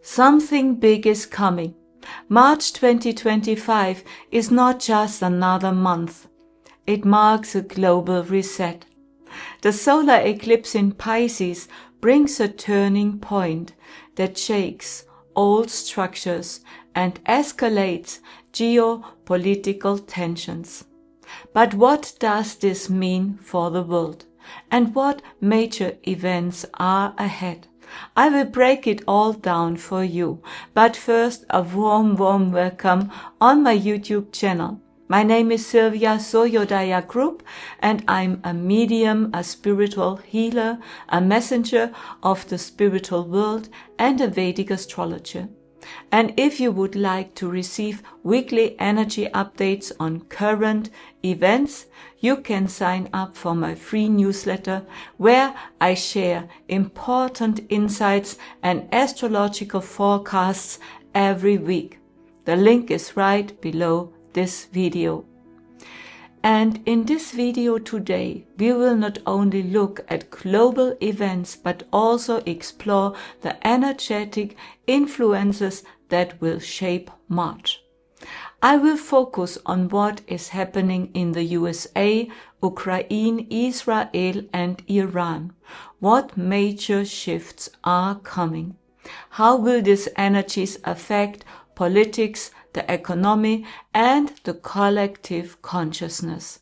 Something big is coming. March 2025 is not just another month. It marks a global reset. The solar eclipse in Pisces brings a turning point that shakes old structures and escalates geopolitical tensions. But what does this mean for the world? And what major events are ahead? I will break it all down for you, but first a warm welcome on my YouTube channel. My name is Sylvia Soyodaya Group, and I'm a medium, a spiritual healer, a messenger of the spiritual world, and a Vedic astrologer. And if you would like to receive weekly energy updates on current events, you can sign up for my free newsletter where I share important insights and astrological forecasts every week. The link is right below this video. And in this video today, we will not only look at global events, but also explore the energetic influences that will shape March. I will focus on what is happening in the USA, Ukraine, Israel, and Iran. What major shifts are coming? How will these energies affect politics, the economy, and the collective consciousness?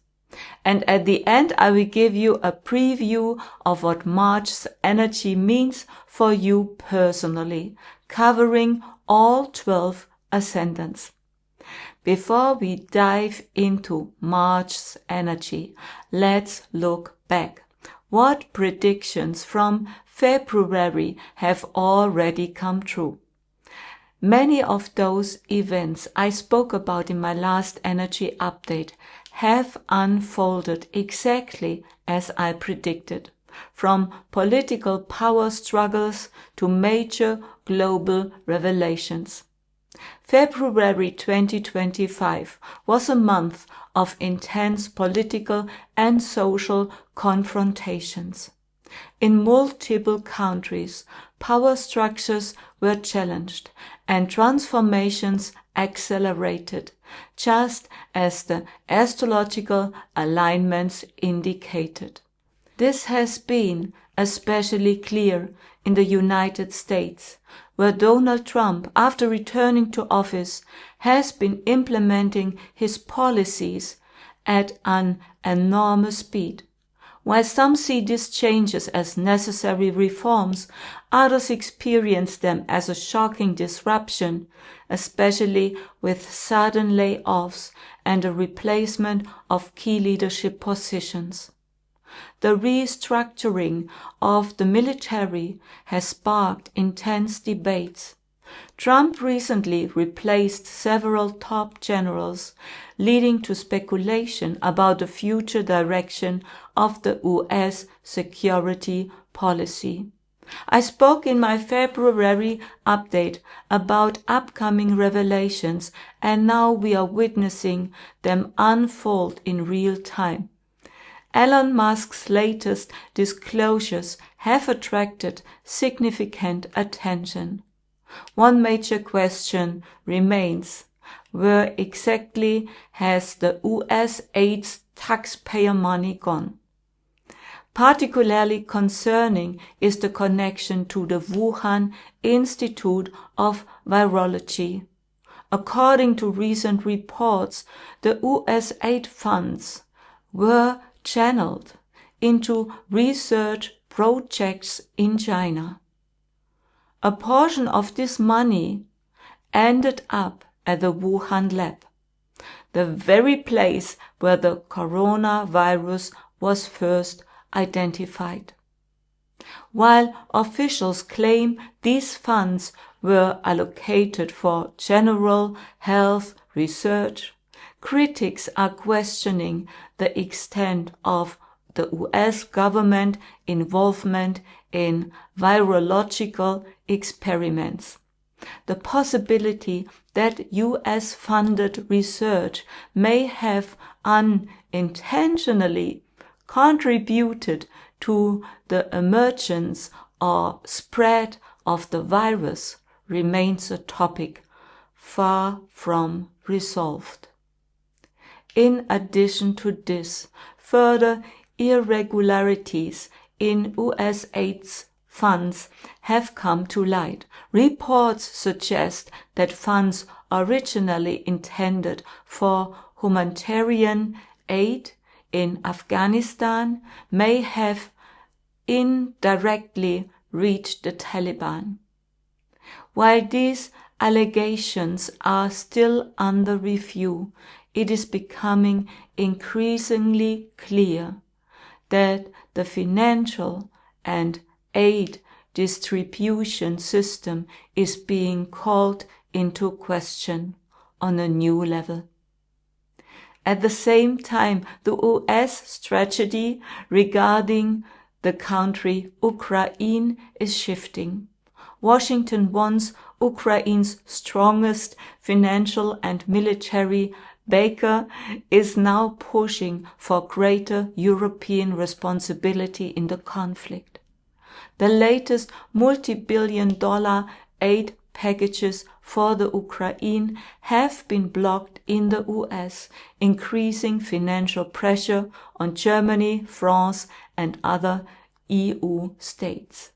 And at the end, I will give you a preview of what March's energy means for you personally, covering all 12 ascendants. Before we dive into March's energy, let's look back. What predictions from February have already come true? Many of those events I spoke about in my last energy update have unfolded exactly as I predicted, from political power struggles to major global revelations. February 2025 was a month of intense political and social confrontations. In multiple countries, power structures were challenged and transformations accelerated, just as the astrological alignments indicated. This has been especially clear in the United States, where Donald Trump, after returning to office, has been implementing his policies at an enormous speed. While some see these changes as necessary reforms, others experience them as a shocking disruption, especially with sudden layoffs and a replacement of key leadership positions. The restructuring of the military has sparked intense debates. Trump recently replaced several top generals, leading to speculation about the future direction of the US security policy. I spoke in my February update about upcoming revelations, and now we are witnessing them unfold in real time. Elon Musk's latest disclosures have attracted significant attention. One major question remains: where exactly has the US aid's taxpayer money gone? Particularly concerning is the connection to the Wuhan Institute of Virology. According to recent reports, the US aid funds were channeled into research projects in China. A portion of this money ended up at the Wuhan lab, the very place where the coronavirus was first identified. While officials claim these funds were allocated for general health research, critics are questioning the extent of the US government involvement in virological experiments. The possibility that US-funded research may have unintentionally contributed to the emergence or spread of the virus remains a topic far from resolved. In addition to this, further irregularities in US aid funds have come to light. Reports suggest that funds originally intended for humanitarian aid in Afghanistan may have indirectly reached the Taliban. While these allegations are still under review, it is becoming increasingly clear that the financial and aid distribution system is being called into question on a new level. At the same time, the US strategy regarding the country Ukraine is shifting. Washington wants Ukraine's strongest financial and military backer is now pushing for greater European responsibility in the conflict. The latest multi-billion-dollar aid packages for the Ukraine have been blocked in the US, increasing financial pressure on Germany, France, and other EU states.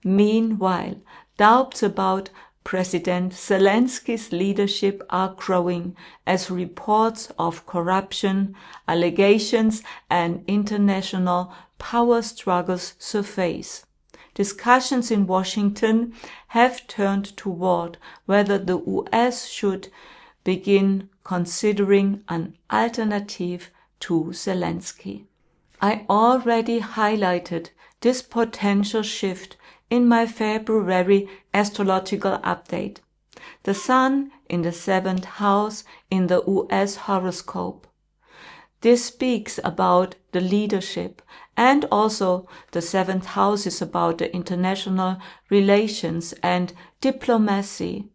Meanwhile, doubts about President Zelensky's leadership are growing as reports of corruption, allegations, and international power struggles surface. Discussions in Washington have turned toward whether the US should begin considering an alternative to Zelensky. I already highlighted this potential shift in my February astrological update. The Sun in the 7th house in the US horoscope. This speaks about the leadership, and also the 7th house is about the international relations and diplomacy,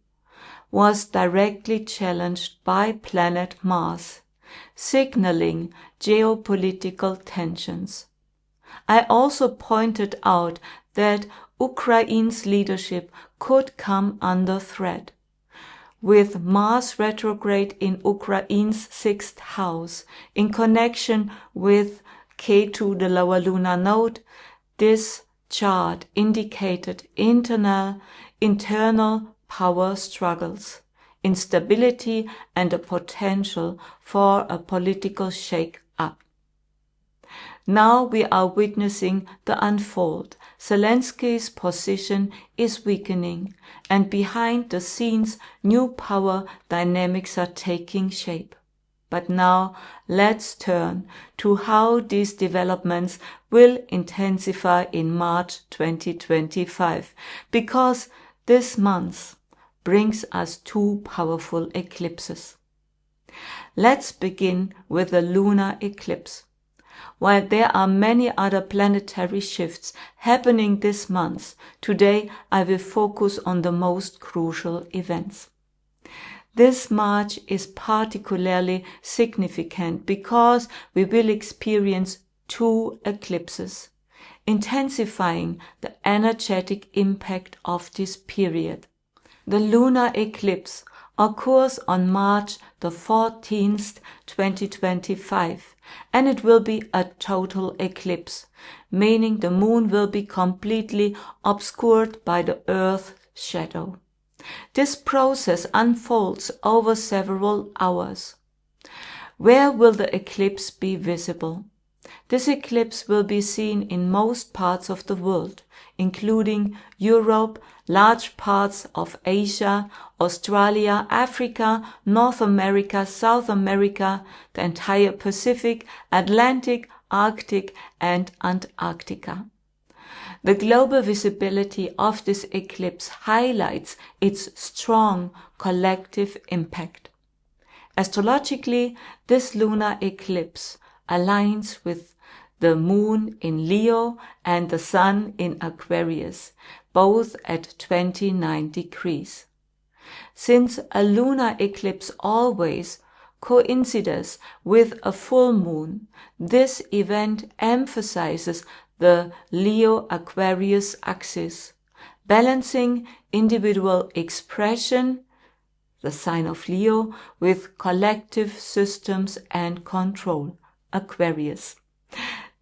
was directly challenged by planet Mars, signaling geopolitical tensions. I also pointed out that Ukraine's leadership could come under threat. With Mars retrograde in Ukraine's 6th house, in connection with K2, the lower lunar node, this chart indicated internal power struggles, instability, and a potential for a political shake-up. Now we are witnessing the unfold. Zelensky's position is weakening, and behind the scenes new power dynamics are taking shape. But now let's turn to how these developments will intensify in March 2025, because this month brings us two powerful eclipses. Let's begin with the lunar eclipse. While there are many other planetary shifts happening this month, today I will focus on the most crucial events. This March is particularly significant because we will experience two eclipses, intensifying the energetic impact of this period. The lunar eclipse occurs on March the 14th, 2025, and it will be a total eclipse, meaning the moon will be completely obscured by the Earth's shadow. This process unfolds over several hours. Where will the eclipse be visible? This eclipse will be seen in most parts of the world, including Europe, large parts of Asia, Australia, Africa, North America, South America, the entire Pacific, Atlantic, Arctic, and Antarctica. The global visibility of this eclipse highlights its strong collective impact. Astrologically, this lunar eclipse aligns with the moon in Leo and the sun in Aquarius, both at 29 degrees. Since a lunar eclipse always coincides with a full moon, this event emphasizes the Leo-Aquarius axis, balancing individual expression, the sign of Leo, with collective systems and control, Aquarius.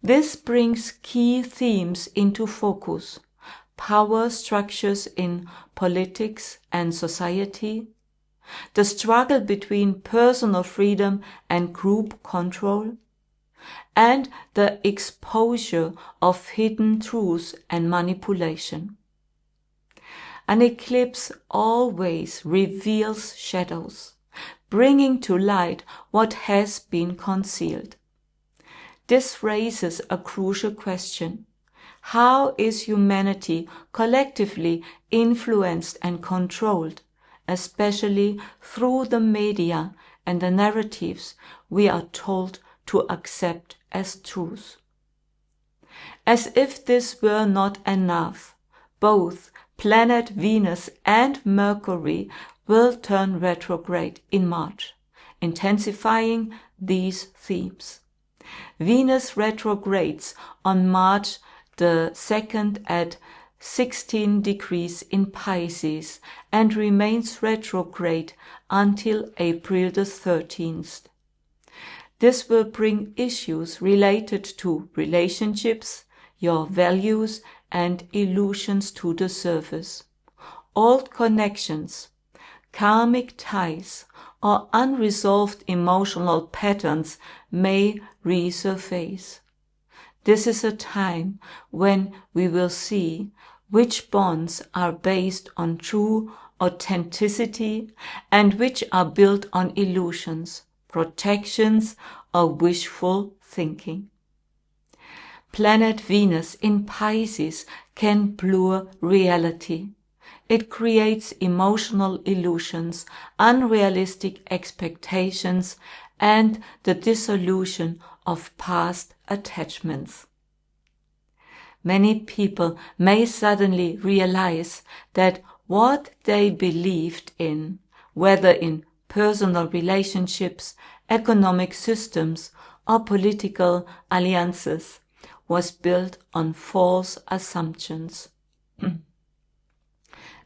This brings key themes into focus: power structures in politics and society, the struggle between personal freedom and group control, and the exposure of hidden truths and manipulation. An eclipse always reveals shadows, bringing to light what has been concealed. This raises a crucial question: how is humanity collectively influenced and controlled, especially through the media and the narratives we are told to accept as truth? As if this were not enough, both planet Venus and Mercury will turn retrograde in March, intensifying these themes. Venus retrogrades on March the 2nd at 16 degrees in Pisces and remains retrograde until April the 13th. This will bring issues related to relationships, your values, and illusions to the surface. Old connections, karmic ties, or unresolved emotional patterns may resurface. This is a time when we will see which bonds are based on true authenticity and which are built on illusions, protections, or wishful thinking. Planet Venus in Pisces can blur reality. It creates emotional illusions, unrealistic expectations, and the dissolution of past attachments. Many people may suddenly realize that what they believed in, whether in personal relationships, economic systems, or political alliances, was built on false assumptions.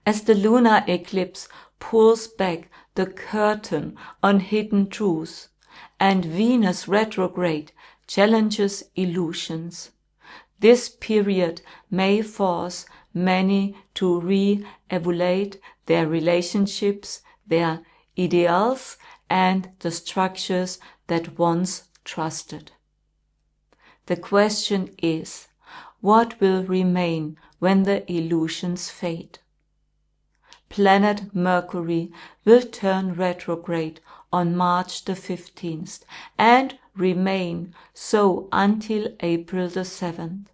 As the lunar eclipse pulls back the curtain on hidden truths, and Venus retrograde challenges illusions, this period may force many to re-evaluate their relationships, their ideals, and the structures that once trusted. The question is, what will remain when the illusions fade? Planet Mercury will turn retrograde on March the 15th and remain so until April the 7th.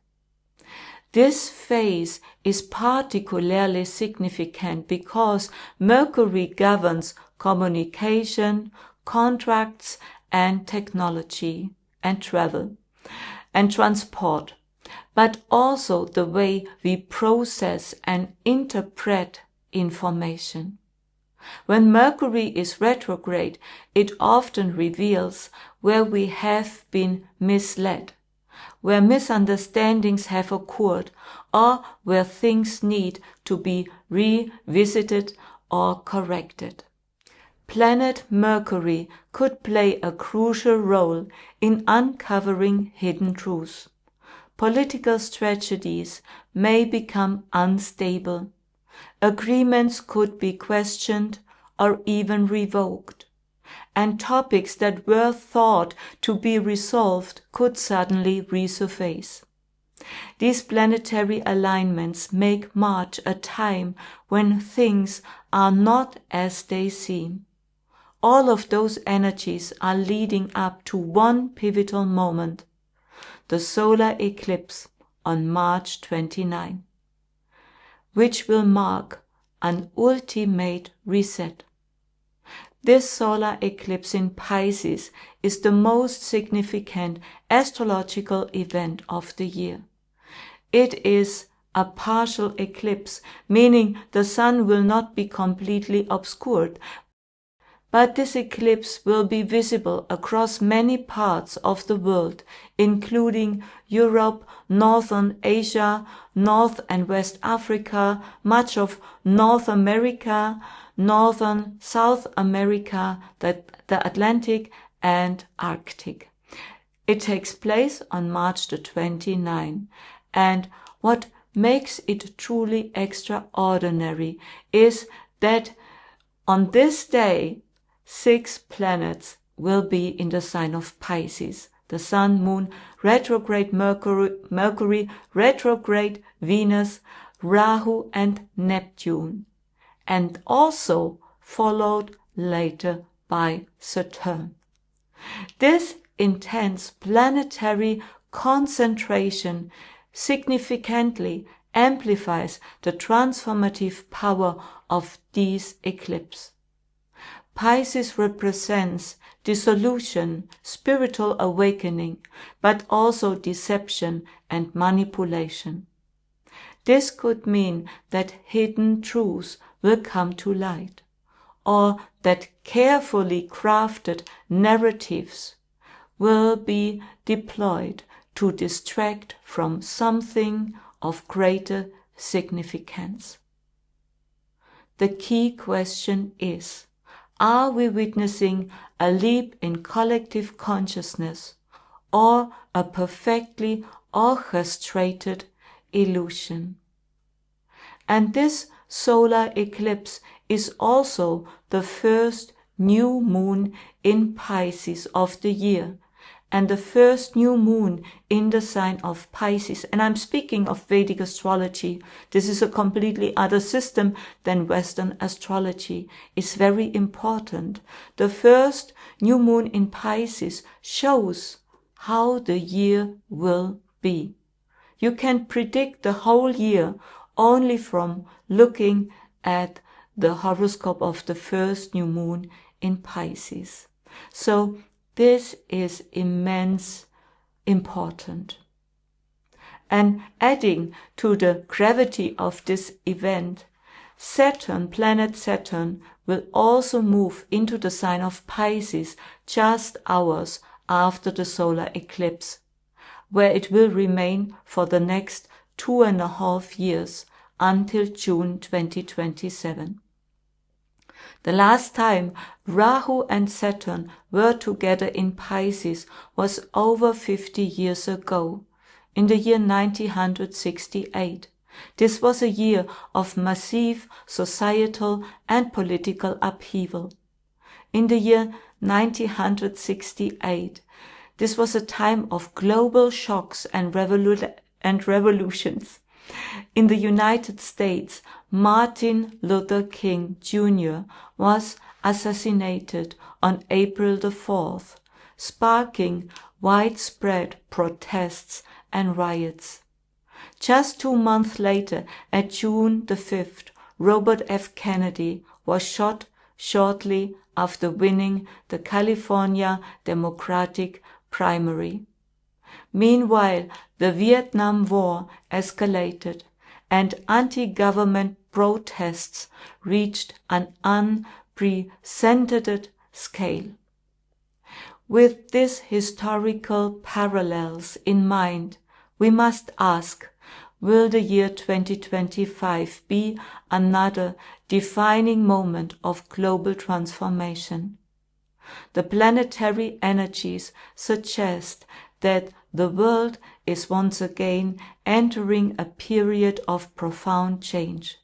This phase is particularly significant because Mercury governs communication, contracts, and technology, and travel, and transport, but also the way we process and interpret information. When Mercury is retrograde, it often reveals where we have been misled, where misunderstandings have occurred, or where things need to be revisited or corrected. Planet Mercury could play a crucial role in uncovering hidden truths. Political strategies may become unstable. Agreements could be questioned or even revoked, and topics that were thought to be resolved could suddenly resurface. These planetary alignments make March a time when things are not as they seem. All of those energies are leading up to one pivotal moment, the solar eclipse on March 29, which will mark an ultimate reset. This solar eclipse in Pisces is the most significant astrological event of the year. It is a partial eclipse, meaning the sun will not be completely obscured, but this eclipse will be visible across many parts of the world, including Europe, Northern Asia, North and West Africa, much of North America, Northern South America, the Atlantic and Arctic. It takes place on March the 29th, and what makes it truly extraordinary is that on this day, 6 planets will be in the sign of Pisces: the Sun, Moon, retrograde Mercury, retrograde Venus, Rahu and Neptune, and also followed later by Saturn. This intense planetary concentration significantly amplifies the transformative power of these eclipses. Pisces represents dissolution, spiritual awakening, but also deception and manipulation. This could mean that hidden truths will come to light, or that carefully crafted narratives will be deployed to distract from something of greater significance. The key question is, are we witnessing a leap in collective consciousness or a perfectly orchestrated illusion? And this solar eclipse is also the first new moon in Pisces of the year, and the first new moon in the sign of Pisces. And I'm speaking of Vedic astrology. This is a completely other system than Western astrology. It's very important. The first new moon in Pisces shows how the year will be. You can predict the whole year only from looking at the horoscope of the first new moon in Pisces. So this is immense important. And adding to the gravity of this event, Saturn, planet Saturn, will also move into the sign of Pisces just hours after the solar eclipse, where it will remain for the next 2.5 years until June 2027. The last time Rahu and Saturn were together in Pisces was over 50 years ago, in the year 1968. This was a year of massive societal and political upheaval. In the year 1968, this was a time of global shocks and revolutions. In the United States, Martin Luther King Jr. was assassinated on April the 4th, sparking widespread protests and riots. Just 2 months later, at June the 5th, Robert F. Kennedy was shot shortly after winning the California Democratic primary. Meanwhile, the Vietnam War escalated and anti-government protests reached an unprecedented scale. With these historical parallels in mind, we must ask, will the year 2025 be another defining moment of global transformation? The planetary energies suggest that the world is once again entering a period of profound change.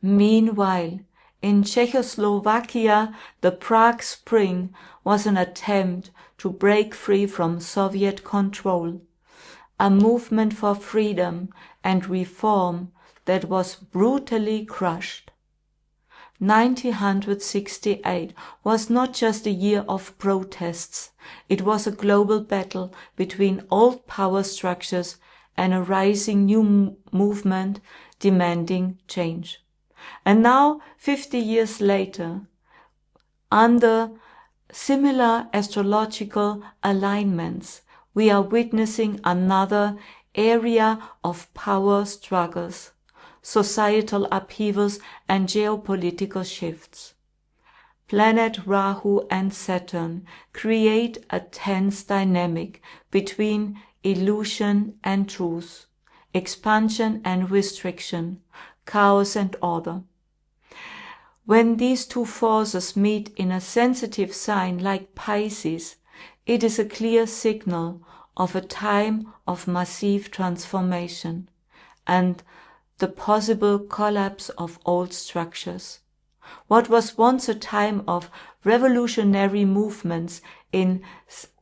Meanwhile, in Czechoslovakia, the Prague Spring was an attempt to break free from Soviet control, a movement for freedom and reform that was brutally crushed. 1968 was not just a year of protests. It was a global battle between old power structures and a rising new movement demanding change. And now, 50 years later, under similar astrological alignments, we are witnessing another area of power struggles, societal upheavals and geopolitical shifts. planet Rahu and Saturn create a tense dynamic between illusion and truth, expansion and restriction, chaos and order. When these two forces meet in a sensitive sign like Pisces, it is a clear signal of a time of massive transformation and the possible collapse of old structures. What was once a time of revolutionary movements in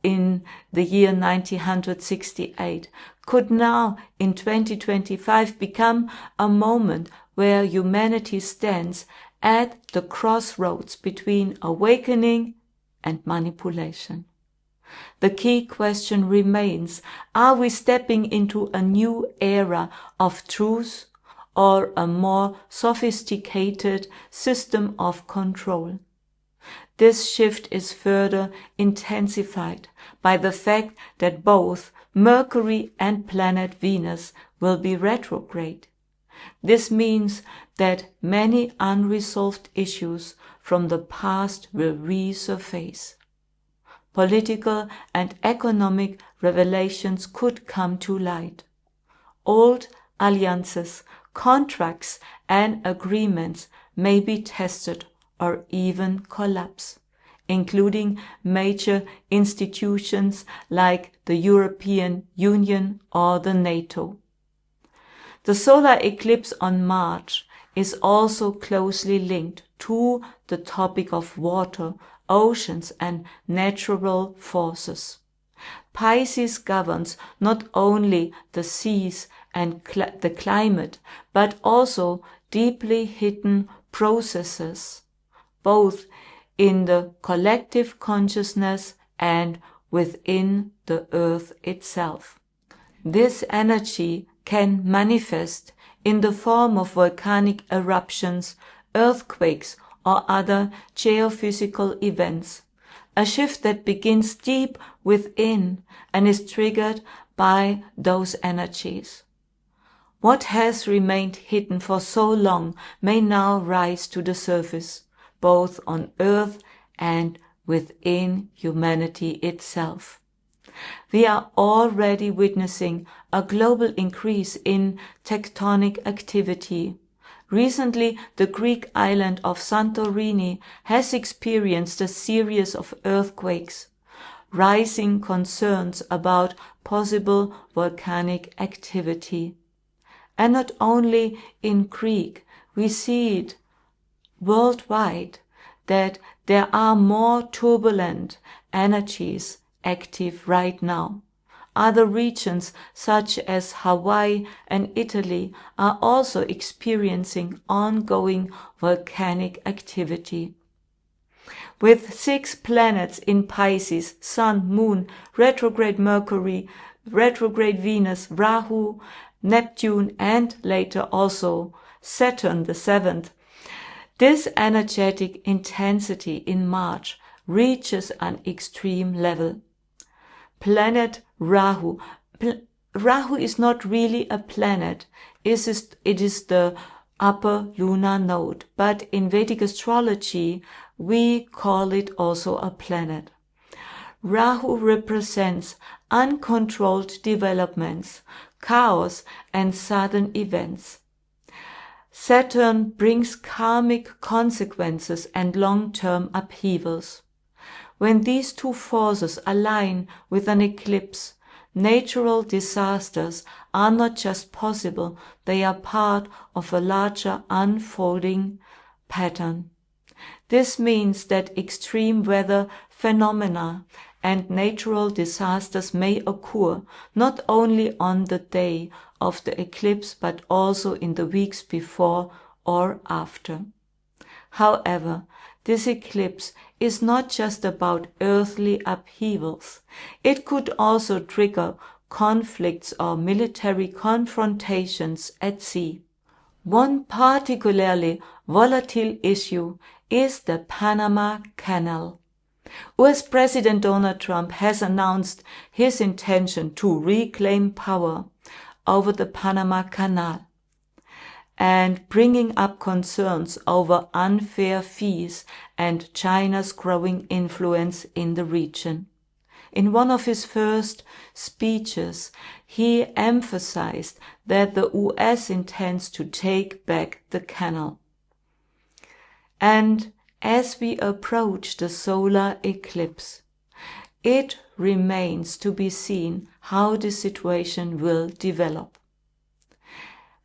the year 1968 could now in 2025 become a moment where humanity stands at the crossroads between awakening and manipulation. The key question remains, are we stepping into a new era of truth or a more sophisticated system of control? This shift is further intensified by the fact that both Mercury and planet Venus will be retrograde. This means that many unresolved issues from the past will resurface. Political and economic revelations could come to light. Old alliances, contracts, and agreements may be tested or even collapse, including major institutions like the European Union or the NATO. The solar eclipse on March is also closely linked to the topic of water, oceans, and natural forces. Pisces governs not only the seas and the climate, but also deeply hidden processes, both in the collective consciousness and within the earth itself. This energy can manifest in the form of volcanic eruptions, earthquakes, or other geophysical events, a shift that begins deep within and is triggered by those energies. What has remained hidden for so long may now rise to the surface, both on Earth and within humanity itself. We are already witnessing a global increase in tectonic activity. Recently, the Greek island of Santorini has experienced a series of earthquakes, rising concerns about possible volcanic activity. And not only in Greek, we see it worldwide that there are more turbulent energies active right now. Other regions such as Hawaii and Italy are also experiencing ongoing volcanic activity. With 6 planets in Pisces, Sun, Moon, retrograde Mercury, retrograde Venus, Rahu, Neptune, and later also Saturn the 7th, this energetic intensity in March reaches an extreme level. Planet Rahu. Rahu is not really a planet. It is the upper lunar node, but in Vedic astrology, we call it also a planet. Rahu represents uncontrolled developments, chaos, and sudden events. Saturn brings karmic consequences and long-term upheavals. When these two forces align with an eclipse, natural disasters are not just possible, they are part of a larger unfolding pattern. This means that extreme weather phenomena and natural disasters may occur not only on the day of the eclipse but also in the weeks before or after. However, this eclipse is not just about earthly upheavals. It could also trigger conflicts or military confrontations at sea. One particularly volatile issue is the Panama Canal. US President Donald Trump has announced his intention to reclaim power over the Panama Canal. and bringing up concerns over unfair fees and China's growing influence in the region. In one of his first speeches, he emphasized that the US intends to take back the canal. And as we approach the solar eclipse, it remains to be seen how the situation will develop.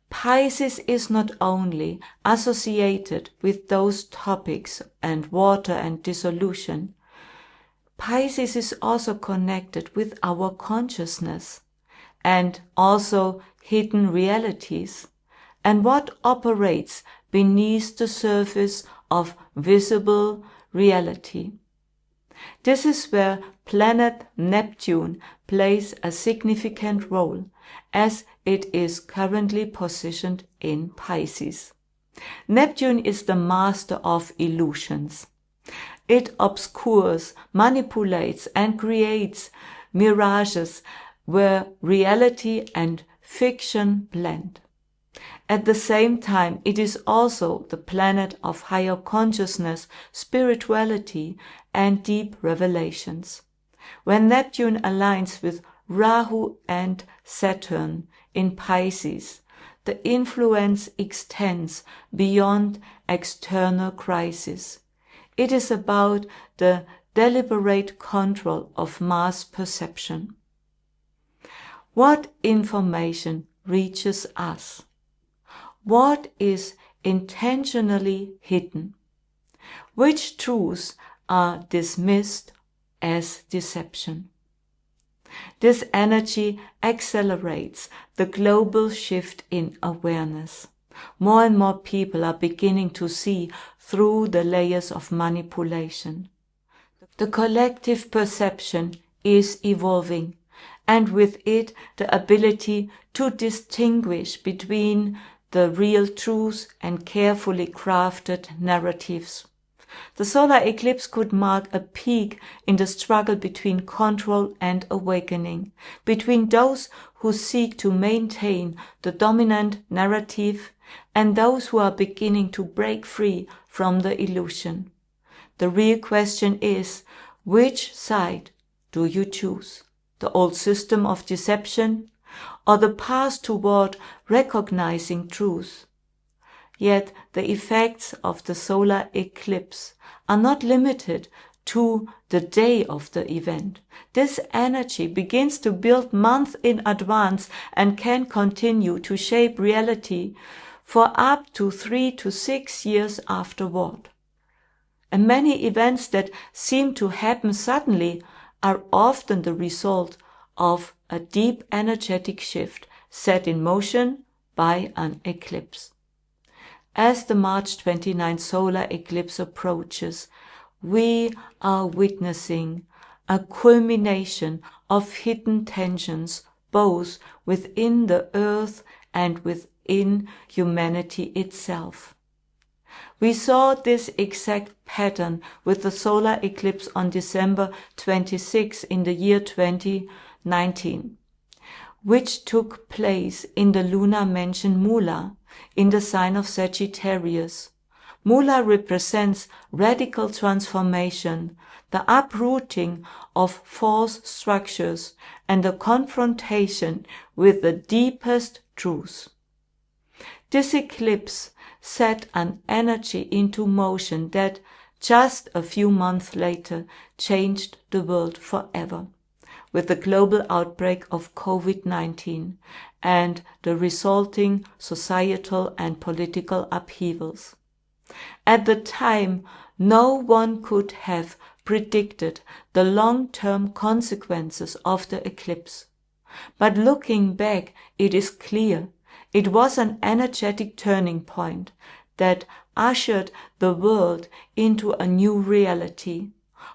Pisces is not only associated with those topics and water and dissolution, Pisces is also connected with our consciousness and also hidden realities and what operates beneath the surface of visible reality. This is where planet Neptune plays a significant role, as it is currently positioned in Pisces. Neptune is the master of illusions. It obscures, manipulates, and creates mirages where reality and fiction blend. At the same time, it is also the planet of higher consciousness, spirituality, and deep revelations. When Neptune aligns with Rahu and Saturn in Pisces, the influence extends beyond external crises. It is about the deliberate control of mass perception. What information reaches us? What is intentionally hidden? Which truths are dismissed as deception? This energy accelerates the global shift in awareness. More and more people are beginning to see through the layers of manipulation. The collective perception is evolving, and with it the ability to distinguish between the real truths and carefully crafted narratives. The solar eclipse could mark a peak in the struggle between control and awakening, between those who seek to maintain the dominant narrative and those who are beginning to break free from the illusion. The real question is, which side do you choose? The old system of deception or the path toward recognizing truth? Yet the effects of the solar eclipse are not limited to the day of the event. This energy begins to build months in advance and can continue to shape reality for up to 3 to 6 years afterward. And many events that seem to happen suddenly are often the result of a deep energetic shift set in motion by an eclipse. As the March 29 solar eclipse approaches, we are witnessing a culmination of hidden tensions both within the earth and within humanity itself. We saw this exact pattern with the solar eclipse on December 26 in the year 2019, which took place in the lunar mansion Mula in the sign of Sagittarius. Mula represents radical transformation, the uprooting of false structures, and the confrontation with the deepest truths. This eclipse set an energy into motion that, just a few months later, changed the world forever, with the global outbreak of COVID-19 and the resulting societal and political upheavals. At the time, no one could have predicted the long-term consequences of the eclipse. But looking back, it is clear it was an energetic turning point that ushered the world into a new reality,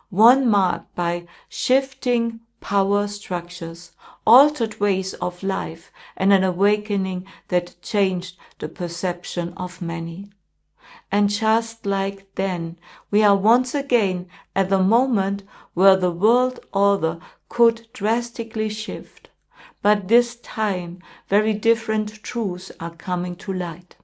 one marked by shifting power structures, altered ways of life, and an awakening that changed the perception of many. And just like then, we are once again at the moment where the world order could drastically shift. But this time, very different truths are coming to light.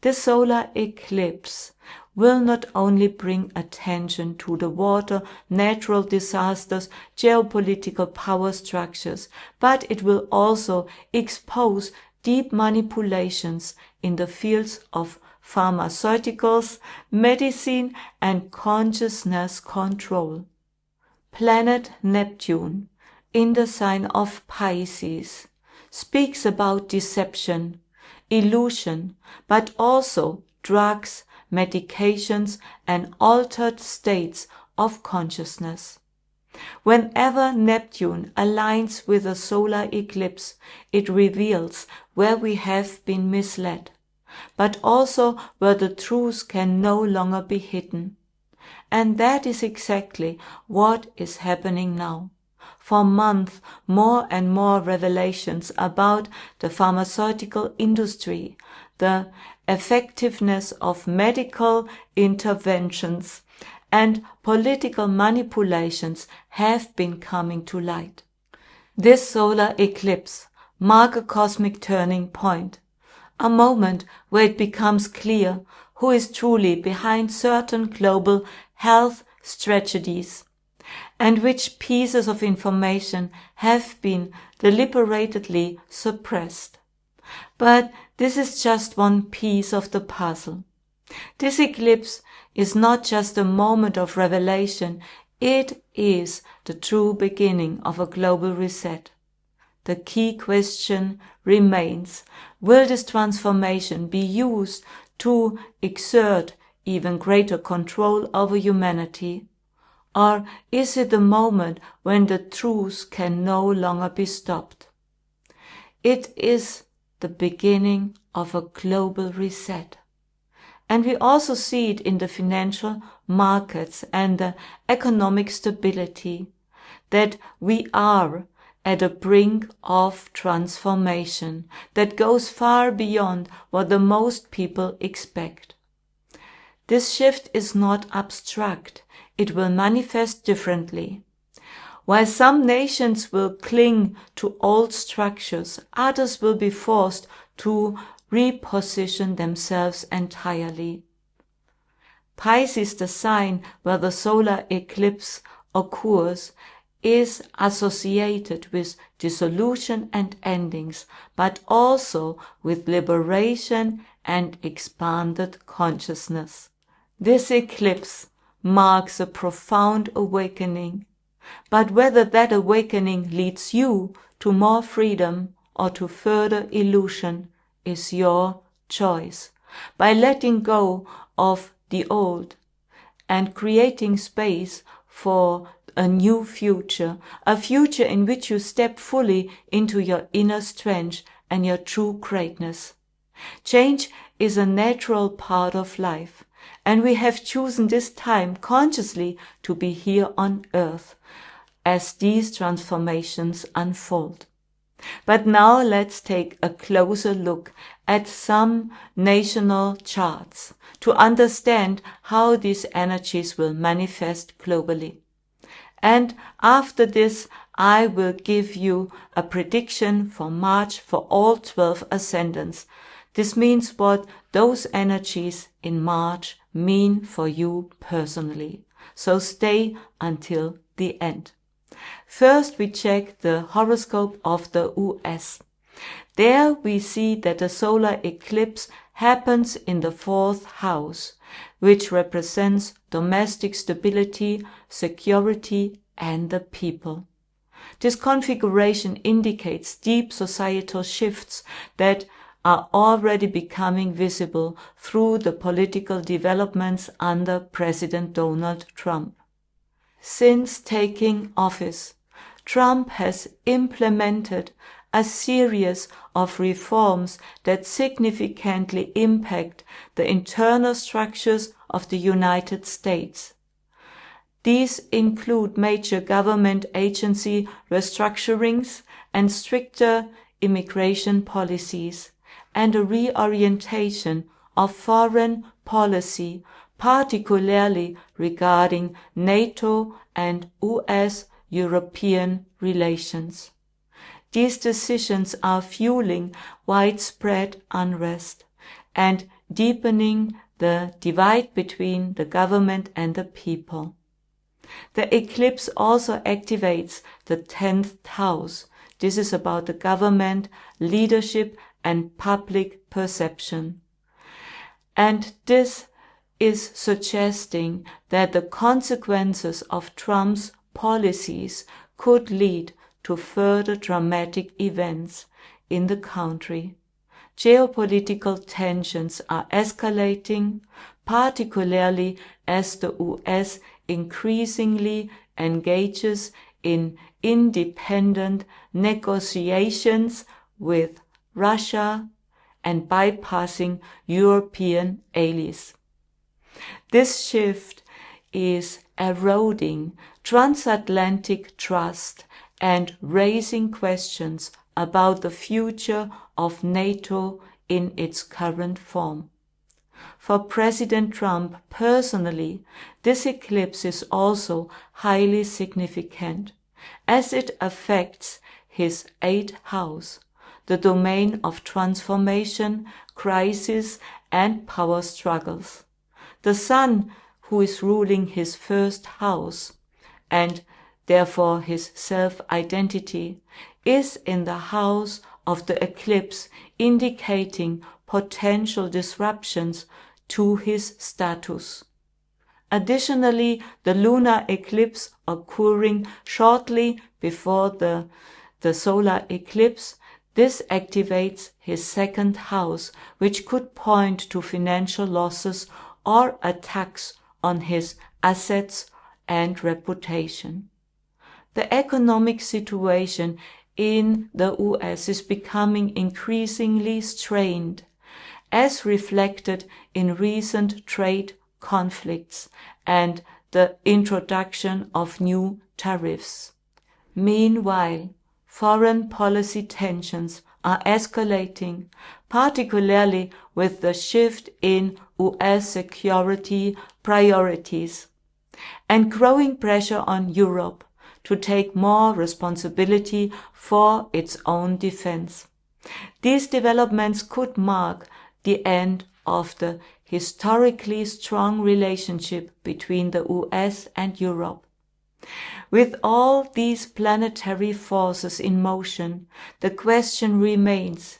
The solar eclipse will not only bring attention to the water, natural disasters, geopolitical power structures, but it will also expose deep manipulations in the fields of pharmaceuticals, medicine, and consciousness control. Planet Neptune, in the sign of Pisces, speaks about deception, illusion, but also drugs, medications, and altered states of consciousness. Whenever Neptune aligns with a solar eclipse, it reveals where we have been misled, but also where the truth can no longer be hidden. And that is exactly what is happening now. For months, more and more revelations about the pharmaceutical industry, the effectiveness of medical interventions, and political manipulations have been coming to light. This solar eclipse marks a cosmic turning point, a moment where it becomes clear who is truly behind certain global health strategies, and which pieces of information have been deliberately suppressed. But this is just one piece of the puzzle. This eclipse is not just a moment of revelation, it is the true beginning of a global reset. The key question remains, will this transformation be used to exert even greater control over humanity? Or is it the moment when the truth can no longer be stopped? It is the beginning of a global reset. And we also see it in the financial markets and the economic stability, that we are at the brink of transformation that goes far beyond what the most people expect. This shift is not abstract, it will manifest differently. While some nations will cling to old structures, others will be forced to reposition themselves entirely. Pisces, the sign where the solar eclipse occurs, is associated with dissolution and endings, but also with liberation and expanded consciousness. This eclipse marks a profound awakening, but whether that awakening leads you to more freedom or to further illusion is your choice. By letting go of the old and creating space for a new future, a future in which you step fully into your inner strength and your true greatness. Change is a natural part of life, and we have chosen this time consciously to be here on earth as these transformations unfold. But now let's take a closer look at some national charts to understand how these energies will manifest globally. And after this, I will give you a prediction for March for all 12 ascendants. This means what those energies in March mean for you personally. So stay until the end. First, we check the horoscope of the US. There we see that the solar eclipse happens in the 4th house, which represents domestic stability, security, and the people. This configuration indicates deep societal shifts that are already becoming visible through the political developments under President Donald Trump. Since taking office, Trump has implemented a series of reforms that significantly impact the internal structures of the United States. These include major government agency restructurings and stricter immigration policies, and a reorientation of foreign policy, particularly regarding NATO and US-European relations. These decisions are fueling widespread unrest and deepening the divide between the government and the people. The eclipse also activates the 10th house. This is about the government, leadership, and public perception. And this is suggesting that the consequences of Trump's policies could lead to further dramatic events in the country. Geopolitical tensions are escalating, particularly as the US increasingly engages in independent negotiations with Russia and bypassing European allies. This shift is eroding transatlantic trust and raising questions about the future of NATO in its current form. For President Trump personally, this eclipse is also highly significant, as it affects his 8th house, the domain of transformation, crisis, and power struggles. The Sun, who is ruling his 1st house, and therefore his self-identity, is in the house of the eclipse, indicating potential disruptions to his status. Additionally, the lunar eclipse occurring shortly before the solar eclipse, this activates his 2nd house, which could point to financial losses or attacks on his assets and reputation. The economic situation in the US is becoming increasingly strained, as reflected in recent trade conflicts and the introduction of new tariffs. Meanwhile, foreign policy tensions are escalating, particularly with the shift in US security priorities and growing pressure on Europe to take more responsibility for its own defense. These developments could mark the end of the historically strong relationship between the US and Europe. With all these planetary forces in motion, the question remains,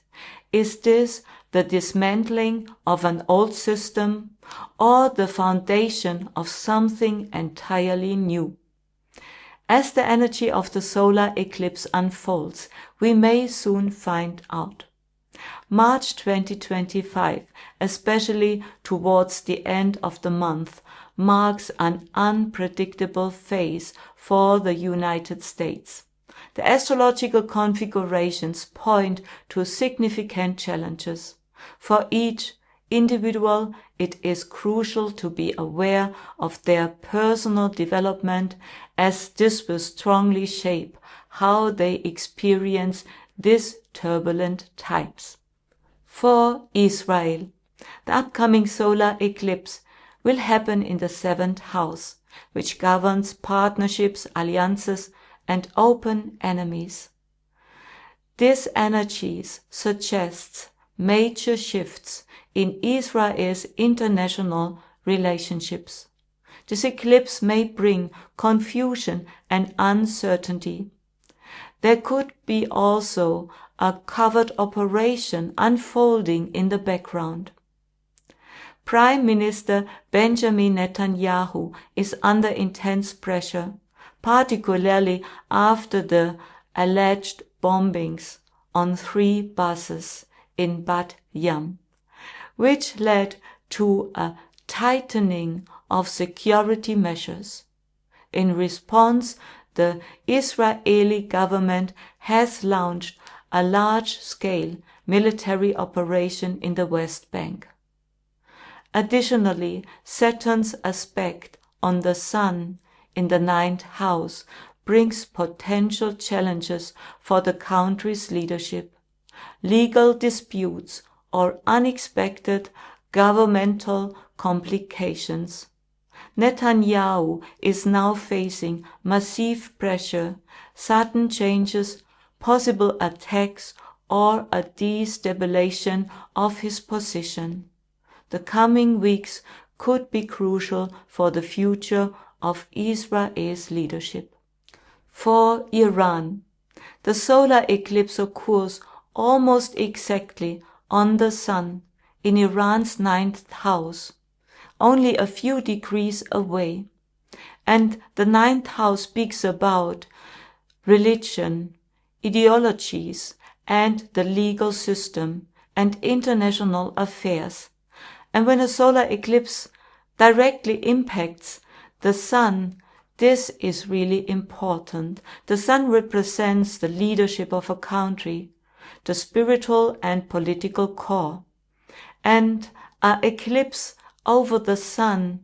is this the dismantling of an old system or the foundation of something entirely new? As the energy of the solar eclipse unfolds, we may soon find out. March 2025, especially towards the end of the month, marks an unpredictable phase for the United States. The astrological configurations point to significant challenges. For each individual, it is crucial to be aware of their personal development, as this will strongly shape how they experience these turbulent times. For Israel, the upcoming solar eclipse will happen in the 7th house, which governs partnerships, alliances, and open enemies. This energy suggests major shifts in Israel's international relationships. This eclipse may bring confusion and uncertainty. There could be also a covert operation unfolding in the background. Prime Minister Benjamin Netanyahu is under intense pressure, particularly after the alleged bombings on 3 buses in Bat Yam, which led to a tightening of security measures. In response, the Israeli government has launched a large-scale military operation in the West Bank. Additionally, Saturn's aspect on the Sun in the 9th house brings potential challenges for the country's leadership. Legal disputes or unexpected governmental complications. Netanyahu is now facing massive pressure, sudden changes, possible attacks, or a destabilization of his position. the coming weeks could be crucial for the future of Israel's leadership. For Iran, the solar eclipse occurs almost exactly on the Sun in Iran's 9th house, only a few degrees away. And the 9th house speaks about religion, ideologies, and the legal system and international affairs. And when a solar eclipse directly impacts the Sun, this is really important. The Sun represents the leadership of a country, the spiritual and political core. And an eclipse over the Sun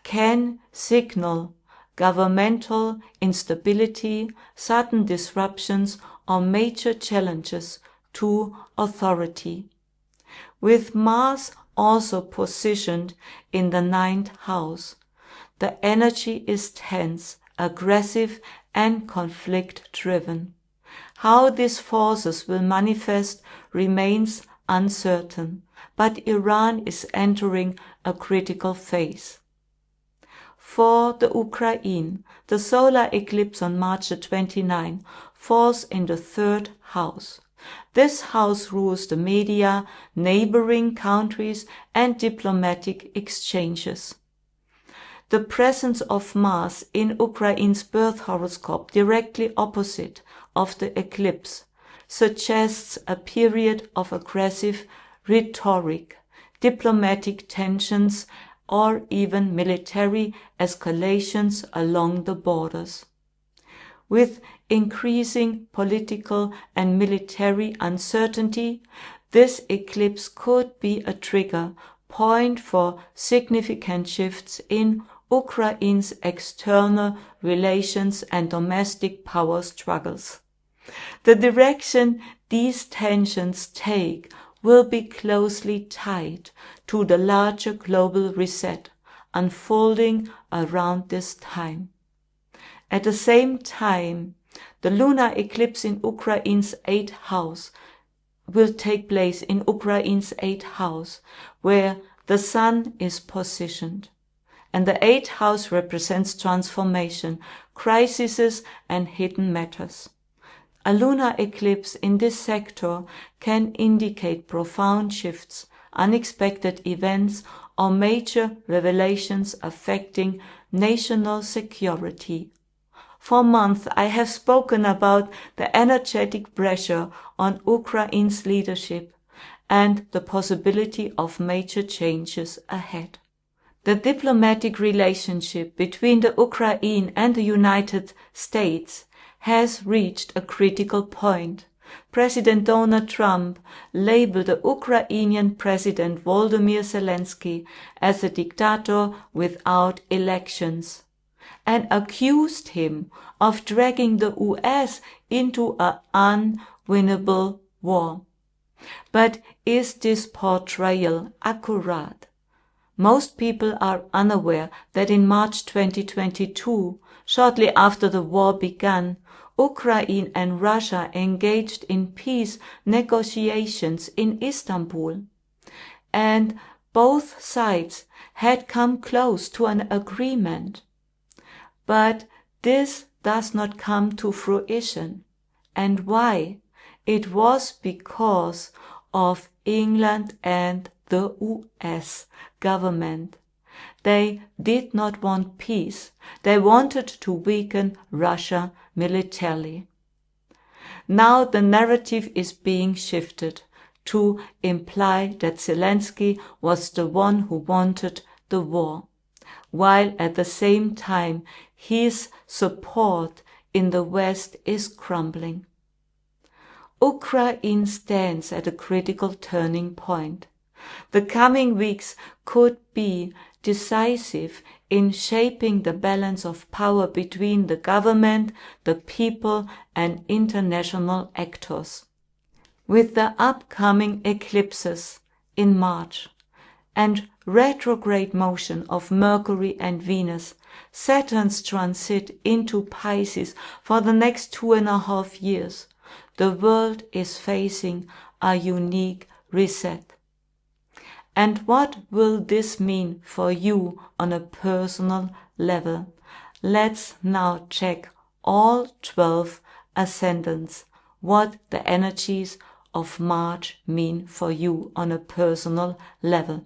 can signal governmental instability, sudden disruptions, or major challenges to authority. With Mars also positioned in the 9th house, the energy is tense, aggressive, and conflict-driven. How these forces will manifest remains uncertain, but Iran is entering a critical phase. For the Ukraine, the solar eclipse on March 29 falls in the 3rd house. This house rules the media, neighboring countries, and diplomatic exchanges. The presence of Mars in Ukraine's birth horoscope, directly opposite of the eclipse, suggests a period of aggressive rhetoric, diplomatic tensions, or even military escalations along the borders. With increasing political and military uncertainty, this eclipse could be a trigger point for significant shifts in Ukraine's external relations and domestic power struggles. The direction these tensions take will be closely tied to the larger global reset unfolding around this time. At the same time, the lunar eclipse in Ukraine's 8th house will take place in Ukraine's 8th house, where the Sun is positioned. And the 8th house represents transformation, crises, and hidden matters. A lunar eclipse in this sector can indicate profound shifts, unexpected events, or major revelations affecting national security. For months, I have spoken about the energetic pressure on Ukraine's leadership and the possibility of major changes ahead. The diplomatic relationship between the Ukraine and the United States has reached a critical point. President Donald Trump labeled the Ukrainian President Volodymyr Zelensky as a dictator without elections and accused him of dragging the US into an unwinnable war. But is this portrayal accurate? Most people are unaware that in March 2022, shortly after the war began, Ukraine and Russia engaged in peace negotiations in Istanbul, and both sides had come close to an agreement. But this does not come to fruition. And why? It was because of England and the US government. They did not want peace. They wanted to weaken Russia militarily. Now the narrative is being shifted to imply that Zelensky was the one who wanted the war, while at the same time his support in the West is crumbling. Ukraine stands at a critical turning point. The coming weeks could be decisive in shaping the balance of power between the government, the people, and international actors. With the upcoming eclipses in March and retrograde motion of Mercury and Venus, Saturn's transit into Pisces for the next 2.5 years, the world is facing a unique reset. And what will this mean for you on a personal level? Let's now check all 12 ascendants, what the energies of March mean for you on a personal level.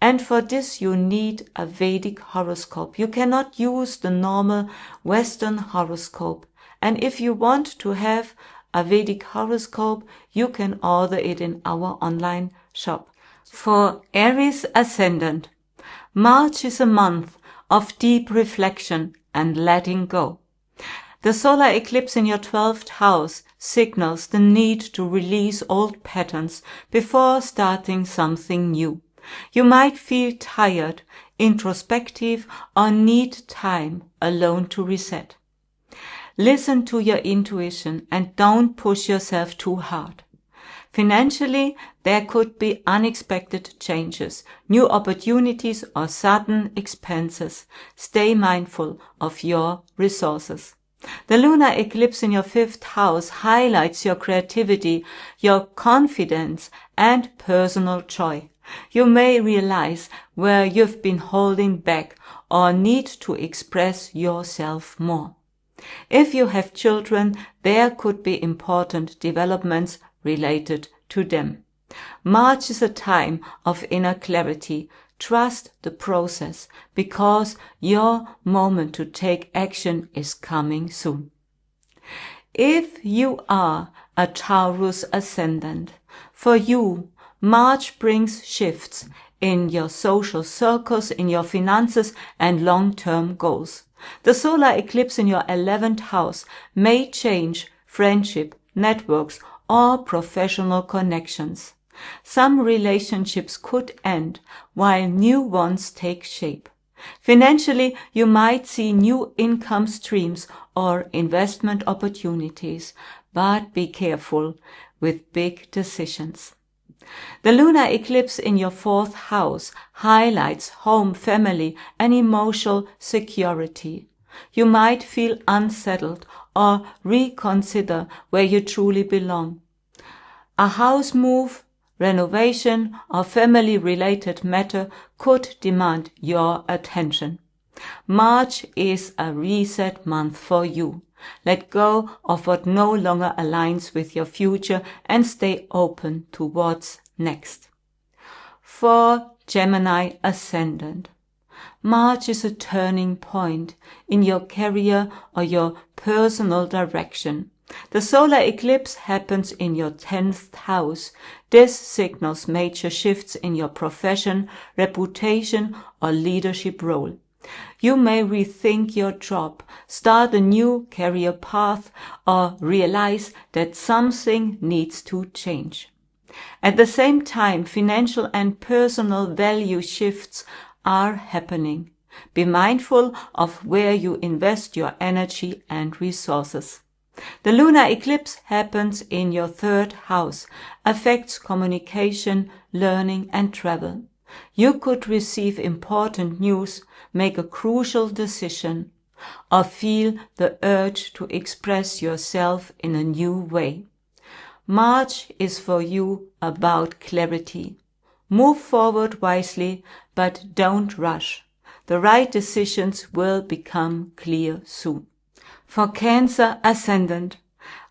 And for this you need a Vedic horoscope. You cannot use the normal Western horoscope. And if you want to have a Vedic horoscope, you can order it in our online shop. For Aries ascendant, March is a month of deep reflection and letting go. The solar eclipse in your 12th house signals the need to release old patterns before starting something new. You might feel tired, introspective, or need time alone to reset. Listen to your intuition and don't push yourself too hard. Financially, there could be unexpected changes, new opportunities, or sudden expenses. Stay mindful of your resources. The lunar eclipse in your 5th house highlights your creativity, your confidence, and personal joy. You may realize where you've been holding back or need to express yourself more. If you have children, there could be important developments related to them. March is a time of inner clarity. Trust the process because your moment to take action is coming soon. If you are a Taurus ascendant, for you, March brings shifts in your social circles, in your finances and long-term goals. The solar eclipse in your 11th house may change friendship, networks, or professional connections. Some relationships could end while new ones take shape. Financially, you might see new income streams or investment opportunities, but be careful with big decisions. The lunar eclipse in your 4th house highlights home, family, and emotional security. You might feel unsettled or reconsider where you truly belong. A house move, renovation, or family-related matter could demand your attention. March is a reset month for you. Let go of what no longer aligns with your future and stay open to what's next. For Gemini ascendant, March is a turning point in your career or your personal direction. The solar eclipse happens in your 10th house. This signals major shifts in your profession, reputation, or leadership role. You may rethink your job, start a new career path, or realize that something needs to change. At the same time, financial and personal value shifts are happening. Be mindful of where you invest your energy and resources. The lunar eclipse happens in your 3rd house, affects communication, learning, and travel. You could receive important news, make a crucial decision, or feel the urge to express yourself in a new way. March is for you about clarity. Move forward wisely, but don't rush. The right decisions will become clear soon. For Cancer ascendant,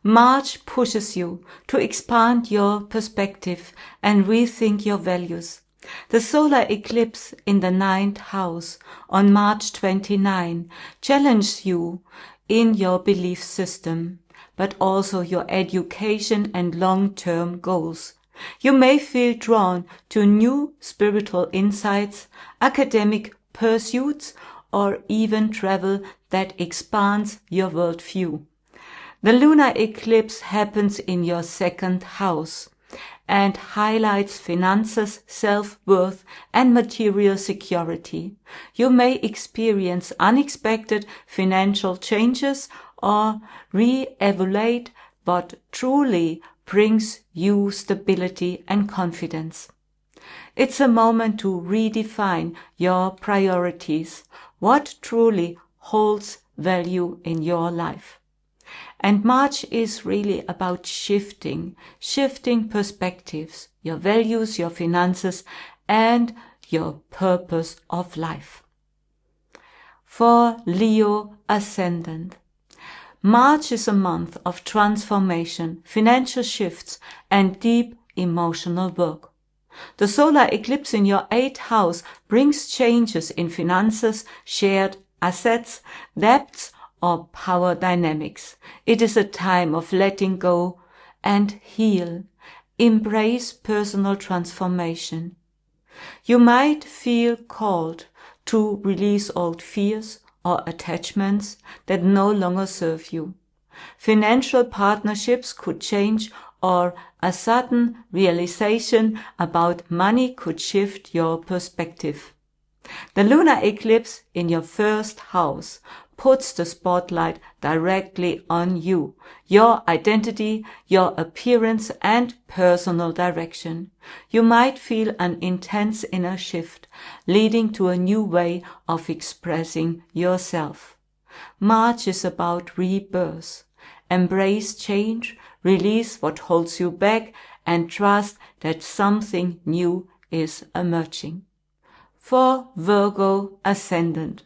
March pushes you to expand your perspective and rethink your values. The solar eclipse in the 9th house on March 29 challenges you in your belief system, but also your education and long-term goals. You may feel drawn to new spiritual insights, academic pursuits, or even travel that expands your worldview. The lunar eclipse happens in your 2nd house and highlights finances, self-worth, and material security. You may experience unexpected financial changes or re-evaluate what truly brings you stability and confidence. It's a moment to redefine your priorities, what truly holds value in your life. And March is really about shifting perspectives, your values, your finances, and your purpose of life. For Leo ascendant, March is a month of transformation, financial shifts, and deep emotional work. The solar eclipse in your 8th house brings changes in finances, shared assets, debts, or power dynamics. It is a time of letting go and heal. Embrace personal transformation. You might feel called to release old fears or attachments that no longer serve you. Financial partnerships could change, or a sudden realization about money could shift your perspective. The lunar eclipse in your 1st house puts the spotlight directly on you, your identity, your appearance, and personal direction. You might feel an intense inner shift, leading to a new way of expressing yourself. March is about rebirth. Embrace change, release what holds you back, and trust that something new is emerging. For Virgo ascendant,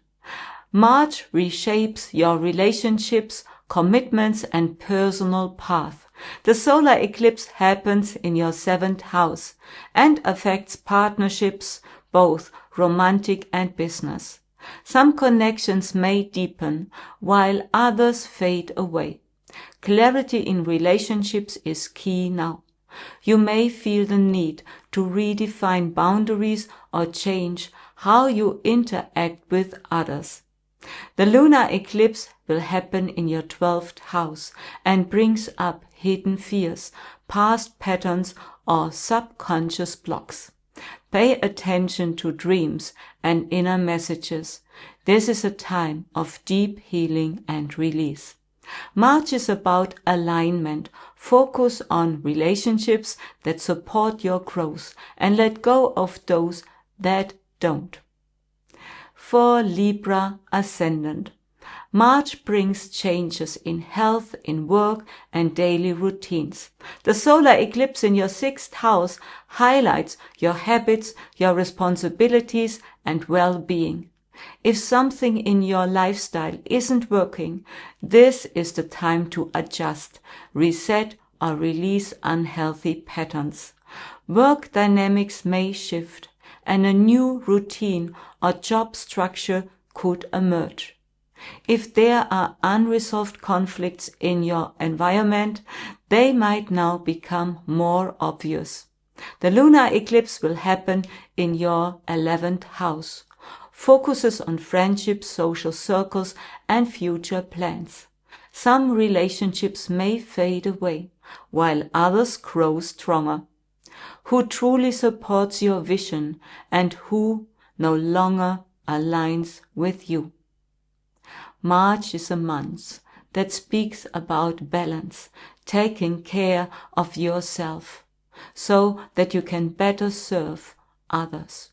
March reshapes your relationships, commitments, and personal path. The solar eclipse happens in your 7th house and affects partnerships, both romantic and business. Some connections may deepen, while others fade away. Clarity in relationships is key now. You may feel the need to redefine boundaries or change how you interact with others. The lunar eclipse will happen in your 12th house and brings up hidden fears, past patterns, or subconscious blocks. Pay attention to dreams and inner messages. This is a time of deep healing and release. March is about alignment. Focus on relationships that support your growth and let go of those that don't. For Libra ascendant, March brings changes in health, in work, and daily routines. The solar eclipse in your 6th house highlights your habits, your responsibilities, and well-being. If something in your lifestyle isn't working, this is the time to adjust, reset, or release unhealthy patterns. Work dynamics may shift, and a new routine or job structure could emerge. If there are unresolved conflicts in your environment, they might now become more obvious. The lunar eclipse will happen in your 11th house. Focuses on friendships, social circles, and future plans. Some relationships may fade away, while others grow stronger. Who truly supports your vision and who no longer aligns with you? March is a month that speaks about balance, taking care of yourself, so that you can better serve others.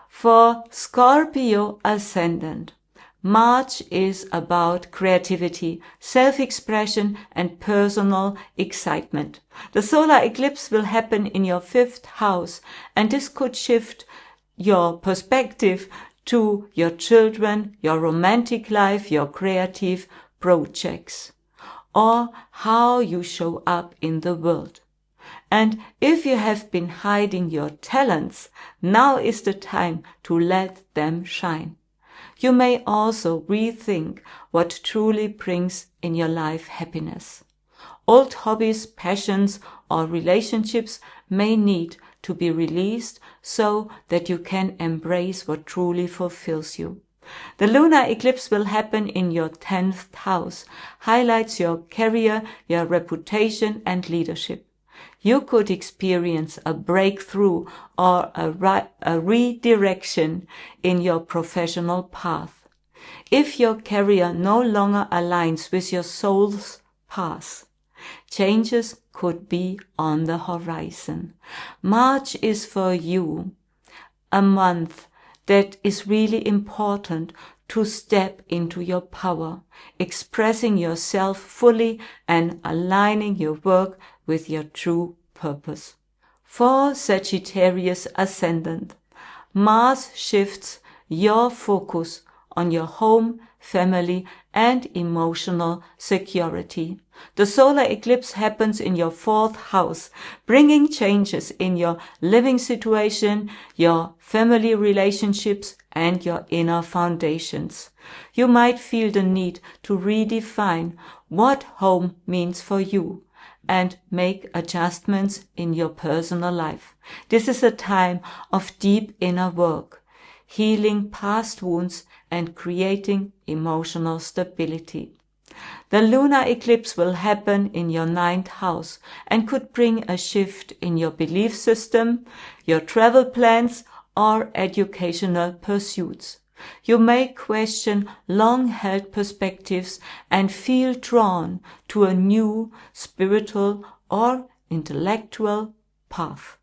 For Scorpio ascendant, March is about creativity, self-expression, and personal excitement. The solar eclipse will happen in your 5th house, and this could shift your perspective to your children, your romantic life, your creative projects, or how you show up in the world. And if you have been hiding your talents, now is the time to let them shine. You may also rethink what truly brings in your life happiness. Old hobbies, passions, or relationships may need to be released so that you can embrace what truly fulfills you. The lunar eclipse will happen in your 10th house, highlights your career, your reputation, and leadership. You could experience a breakthrough or a redirection in your professional path. If your career no longer aligns with your soul's path, changes could be on the horizon. March is for you a month that is really important to step into your power, expressing yourself fully and aligning your work with your true purpose. For Sagittarius ascendant, Mars shifts your focus on your home, family, and emotional security. The solar eclipse happens in your 4th house, bringing changes in your living situation, your family relationships, and your inner foundations. You might feel the need to redefine what home means for you and make adjustments in your personal life. This is a time of deep inner work, healing past wounds and creating emotional stability. The lunar eclipse will happen in your 9th house and could bring a shift in your belief system, your travel plans, or educational pursuits. You may question long-held perspectives and feel drawn to a new spiritual or intellectual path.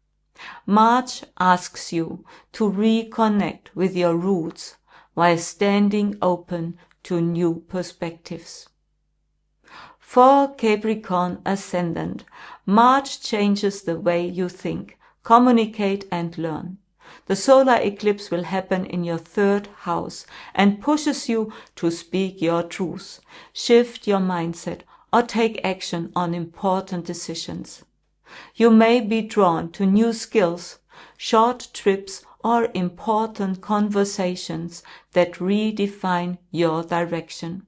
March asks you to reconnect with your roots while standing open to new perspectives. For Capricorn ascendant, March changes the way you think, communicate, and learn. The solar eclipse will happen in your 3rd house and pushes you to speak your truth, shift your mindset, or take action on important decisions. You may be drawn to new skills, short trips, or important conversations that redefine your direction.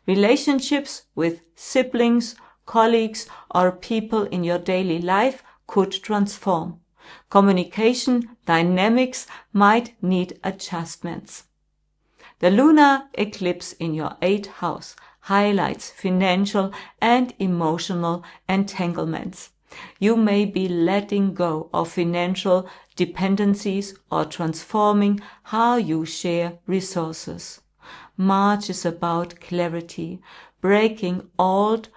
Relationships with siblings, colleagues, or people in your daily life could transform. Communication dynamics might need adjustments. The lunar eclipse in your 8th house highlights financial and emotional entanglements. You may be letting go of financial dependencies or transforming how you share resources. March is about clarity, breaking old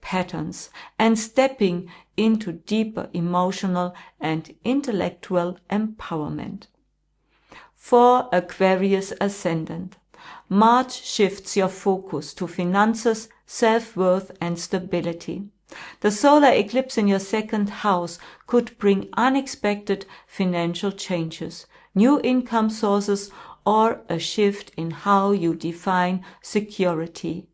patterns and stepping into deeper emotional and intellectual empowerment. For Aquarius ascendant, March shifts your focus to finances, self-worth, and stability. The solar eclipse in your 2nd house could bring unexpected financial changes, new income sources, or a shift in how you define security.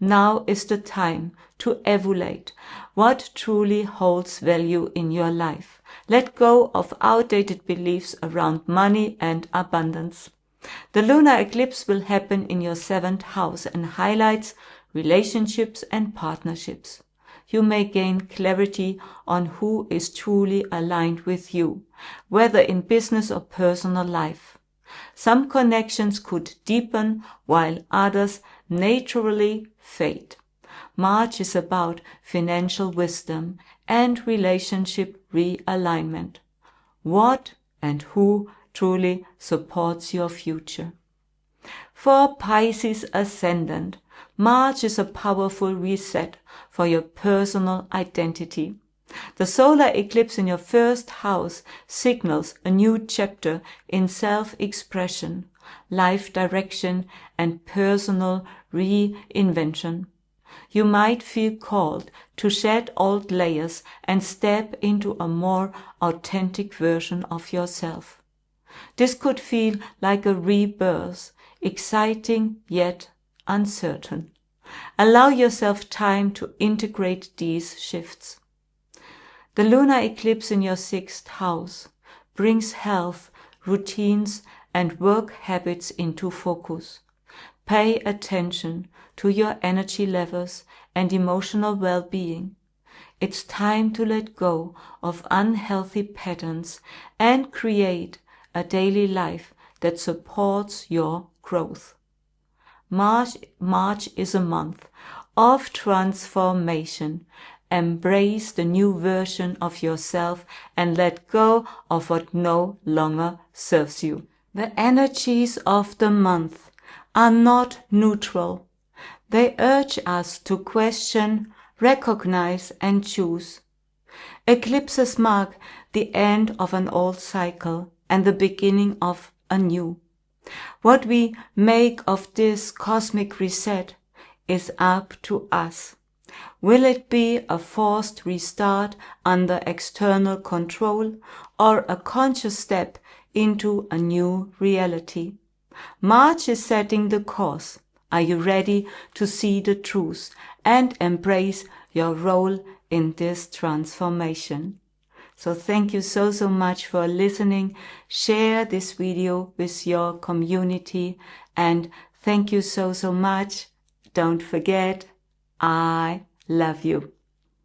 Now is the time to evaluate what truly holds value in your life. Let go of outdated beliefs around money and abundance. The lunar eclipse will happen in your 7th house and highlights relationships and partnerships. You may gain clarity on who is truly aligned with you, whether in business or personal life. Some connections could deepen while others naturally fade. March is about financial wisdom and relationship realignment. What and who truly supports your future? For Pisces ascendant, March is a powerful reset for your personal identity. The solar eclipse in your 1st house signals a new chapter in self-expression, life direction, and personal reinvention. You might feel called to shed old layers and step into a more authentic version of yourself. This could feel like a rebirth, exciting yet uncertain. Allow yourself time to integrate these shifts. The lunar eclipse in your 6th house brings health, routines, and work habits into focus. Pay attention to your energy levels and emotional well-being. It's time to let go of unhealthy patterns and create a daily life that supports your growth. March is a month of transformation. Embrace the new version of yourself and let go of what no longer serves you. The energies of the month are not neutral. They urge us to question, recognize, and choose. Eclipses mark the end of an old cycle and the beginning of a new. What we make of this cosmic reset is up to us. Will it be a forced restart under external control or a conscious step into a new reality? March is setting the course. Are you ready to see the truth and embrace your role in this transformation? So thank you so much for listening. Share this video with your community, and thank you so much. Don't forget, I love you.